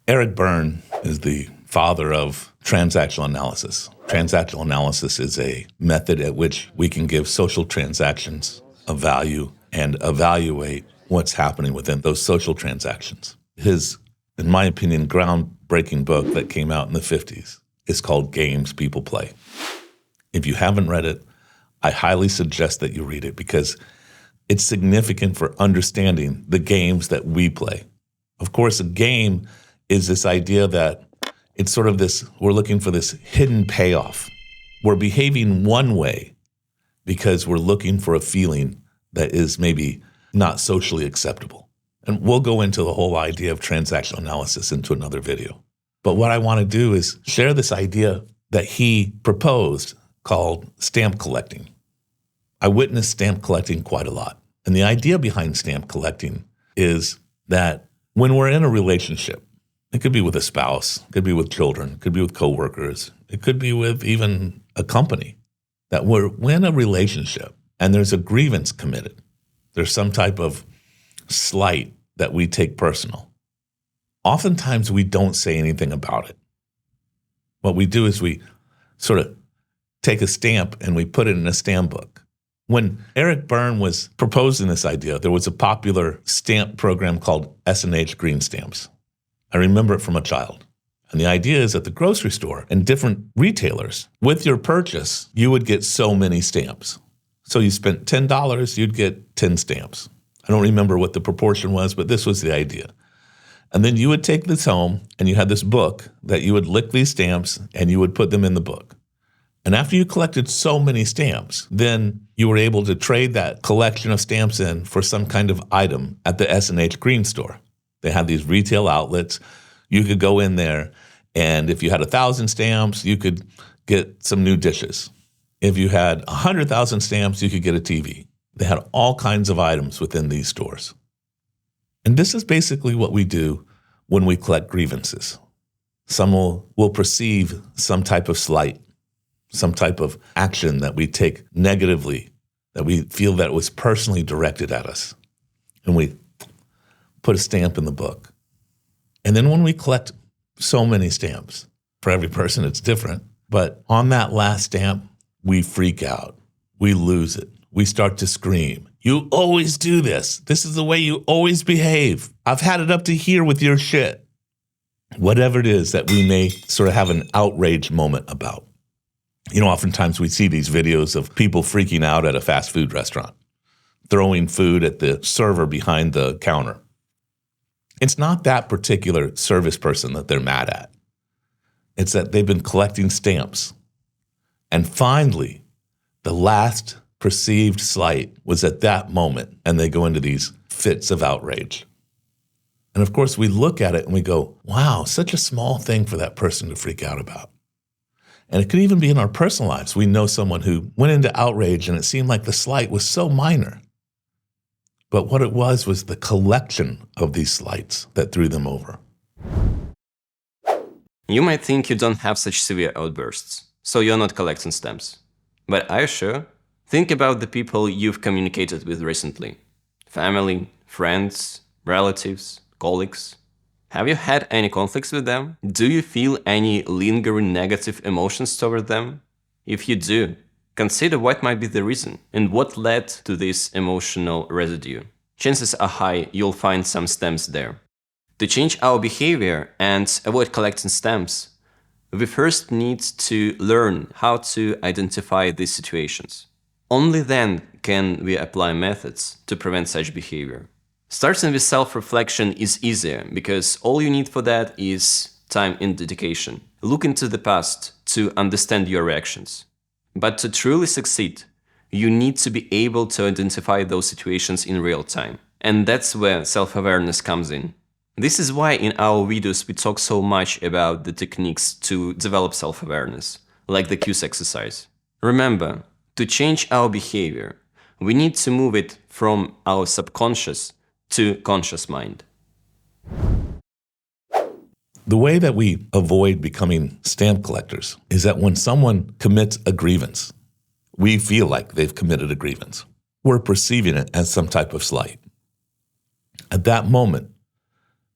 Eric Berne is the father of transactional analysis. Transactional analysis is a method at which we can give social transactions a value and evaluate what's happening within those social transactions. His, in my opinion, groundbreaking book that came out in the 50s is called Games People Play. If you haven't read it, I highly suggest that you read it because it's significant for understanding the games that we play. Of course, a game is this idea that it's sort of this, we're looking for this hidden payoff. We're behaving one way because we're looking for a feeling that is maybe not socially acceptable. And we'll go into the whole idea of transactional analysis into another video. But what I want to do is share this idea that he proposed called stamp collecting. I witnessed stamp collecting quite a lot. And the idea behind stamp collecting is that when we're in a relationship, it could be with a spouse, it could be with children, it could be with coworkers, it could be with even a company, that we're in a relationship and there's a grievance committed. There's some type of slight that we take personal. Oftentimes we don't say anything about it. What we do is we sort of take a stamp and we put it in a stamp book. When Eric Berne was proposing this idea, there was a popular stamp program called S&H Green Stamps. I remember it from a child. And the idea is at the grocery store and different retailers, with your purchase, you would get so many stamps. So you spent $10, you'd get 10 stamps. I don't remember what the proportion was, but this was the idea. And then you would take this home and you had this book that you would lick these stamps and you would put them in the book. And after you collected so many stamps, then you were able to trade that collection of stamps in for some kind of item at the S&H Green store. They had these retail outlets. You could go in there, and if you had 1,000 stamps, you could get some new dishes. If you had 100,000 stamps, you could get a TV. They had all kinds of items within these stores. And this is basically what we do when we collect grievances. Some will perceive some type of slight, some type of action that we take negatively, that we feel that it was personally directed at us. And we put a stamp in the book. And then when we collect so many stamps, for every person it's different, but on that last stamp, we freak out. We lose it. We start to scream. You always do this. This is the way you always behave. I've had it up to here with your shit. Whatever it is that we may sort of have an outrage moment about. You know, oftentimes we see these videos of people freaking out at a fast food restaurant, throwing food at the server behind the counter. It's not that particular service person that they're mad at. It's that they've been collecting stamps. And finally, the last perceived slight was at that moment, and they go into these fits of outrage. And of course, we look at it and we go, wow, such a small thing for that person to freak out about. And it could even be in our personal lives. We know someone who went into outrage and it seemed like the slight was so minor. But what it was the collection of these slights that threw them over. You might think you don't have such severe outbursts, so you're not collecting stamps. But are you sure? Think about the people you've communicated with recently. Family, friends, relatives, colleagues. Have you had any conflicts with them? Do you feel any lingering negative emotions toward them? If you do, consider what might be the reason and what led to this emotional residue. Chances are high you'll find some stamps there. To change our behavior and avoid collecting stamps, we first need to learn how to identify these situations. Only then can we apply methods to prevent such behavior. Starting with self-reflection is easier because all you need for that is time and dedication. Look into the past to understand your reactions. But to truly succeed, you need to be able to identify those situations in real time. And that's where self-awareness comes in. This is why in our videos we talk so much about the techniques to develop self-awareness, like the Qs exercise. Remember, to change our behavior, we need to move it from our subconscious to conscious mind. The way that we avoid becoming stamp collectors is that when someone commits a grievance, we feel like they've committed a grievance. We're perceiving it as some type of slight. At that moment,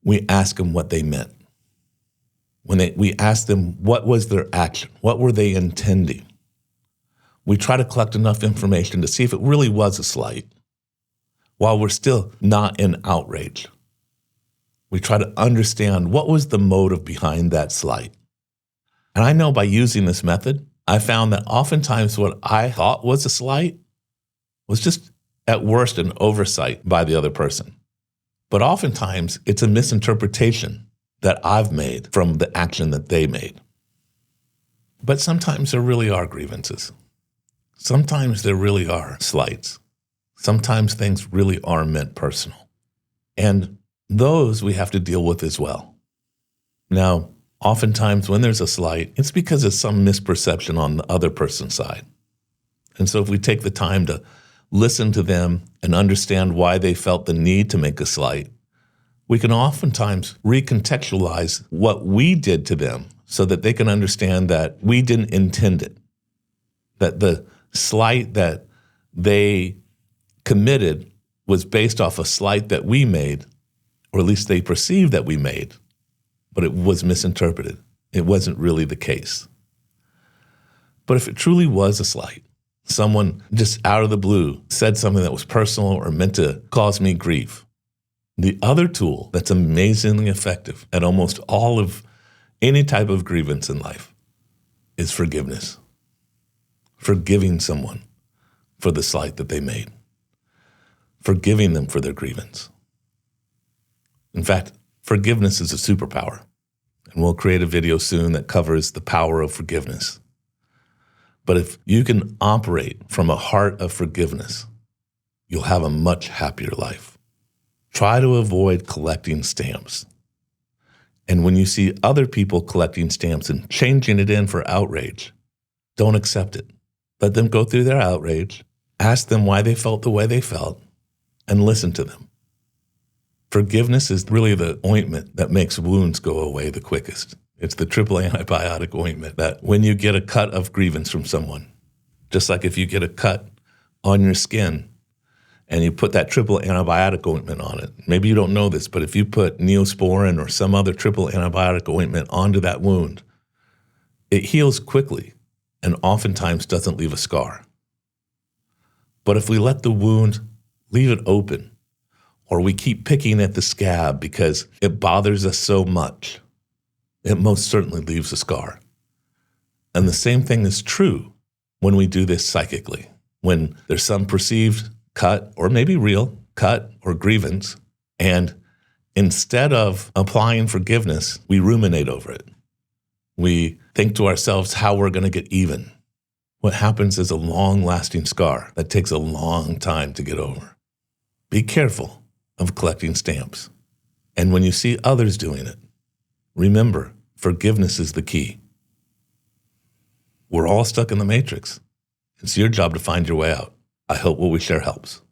we ask them what they meant. When we ask them what was their action, what were they intending, we try to collect enough information to see if it really was a slight, while we're still not in outrage. We try to understand what was the motive behind that slight. And I know by using this method, I found that oftentimes what I thought was a slight was just at worst an oversight by the other person. But oftentimes it's a misinterpretation that I've made from the action that they made. But sometimes there really are grievances. Sometimes there really are slights. Sometimes things really are meant personal. And those we have to deal with as well. Now, oftentimes when there's a slight, it's because of some misperception on the other person's side. And so if we take the time to listen to them and understand why they felt the need to make a slight, we can oftentimes recontextualize what we did to them so that they can understand that we didn't intend it, that the slight that they committed was based off a slight that we made, or at least they perceived that we made, but it was misinterpreted. It wasn't really the case. But if it truly was a slight, someone just out of the blue said something that was personal or meant to cause me grief, the other tool that's amazingly effective at almost all of any type of grievance in life is forgiveness. Forgiving someone for the slight that they made. Forgiving them for their grievance. In fact, forgiveness is a superpower, and we'll create a video soon that covers the power of forgiveness. But if you can operate from a heart of forgiveness, you'll have a much happier life. Try to avoid collecting stamps. And when you see other people collecting stamps and changing it in for outrage, don't accept it. Let them go through their outrage, ask them why they felt the way they felt, and listen to them. Forgiveness is really the ointment that makes wounds go away the quickest. It's the triple antibiotic ointment that when you get a cut of grievance from someone, just like if you get a cut on your skin and you put that triple antibiotic ointment on it, maybe you don't know this, but if you put Neosporin or some other triple antibiotic ointment onto that wound, it heals quickly and oftentimes doesn't leave a scar. But if we let the wound leave it open, or we keep picking at the scab because it bothers us so much, it most certainly leaves a scar. And the same thing is true when we do this psychically. When there's some perceived cut, or maybe real cut or grievance, and instead of applying forgiveness, we ruminate over it. We think to ourselves how we're going to get even. What happens is a long-lasting scar that takes a long time to get over. Be careful of collecting stamps. And when you see others doing it, remember, forgiveness is the key. We're all stuck in the matrix. It's your job to find your way out. I hope what we share helps.